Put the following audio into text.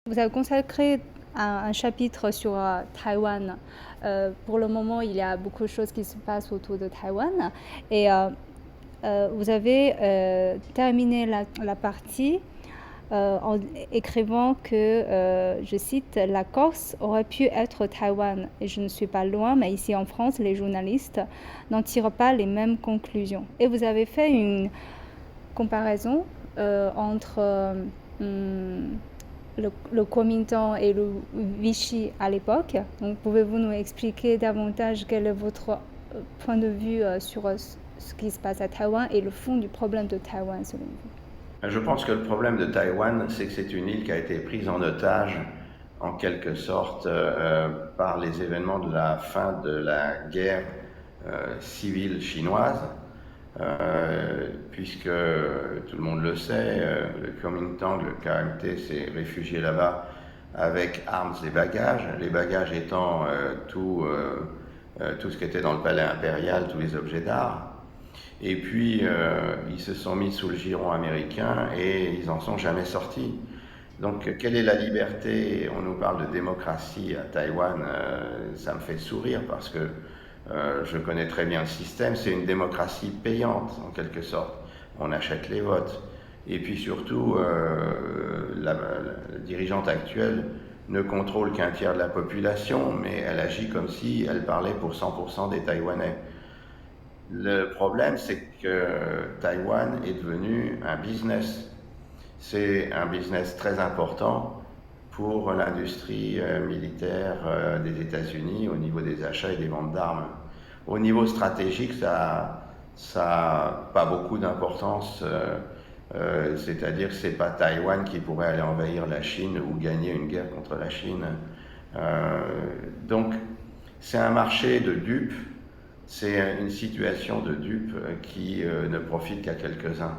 Vous avez consacré un chapitre sur Taïwan. Pour le moment, il y a beaucoup de choses qui se passent autour de Taïwan. Et vous avez terminé la partie en écrivant que, je cite, la Corse aurait pu être Taïwan. Et je ne suis pas loin, mais ici en France, les journalistes n'en tirent pas les mêmes conclusions. Et vous avez fait une comparaison entre le Kuomintang et le Vichy à l'époque. Donc, pouvez-vous nous expliquer davantage quel est votre point de vue sur ce qui se passe à Taïwan et le fond du problème de Taïwan, selon vous? Je pense que le problème de Taïwan, c'est que c'est une île qui a été prise en otage, en quelque sorte, par les événements de la fin de la guerre civile chinoise, puisque tout le monde le sait, le Kuomintang, le KMT, s'est réfugié là-bas avec armes et bagages, les bagages étant tout ce qui était dans le palais impérial, tous les objets d'art. Et puis, ils se sont mis sous le giron américain et ils n'en sont jamais sortis. Donc, quelle est la liberté? On nous parle de démocratie à Taïwan, ça me fait sourire parce que je connais très bien le système. C'est une démocratie payante, en quelque sorte. On achète les votes. Et puis surtout, la dirigeante actuelle ne contrôle qu'un tiers de la population, mais elle agit comme si elle parlait pour 100% des Taïwanais. Le problème, c'est que Taïwan est devenu un business. C'est un business très important pour l'industrie militaire des États-Unis au niveau des achats et des ventes d'armes. Au niveau stratégique, ça n'a pas beaucoup d'importance. C'est-à-dire que ce n'est pas Taïwan qui pourrait aller envahir la Chine ou gagner une guerre contre la Chine. Donc, c'est un marché de dupes. C'est une situation de dupes qui ne profite qu'à quelques-uns.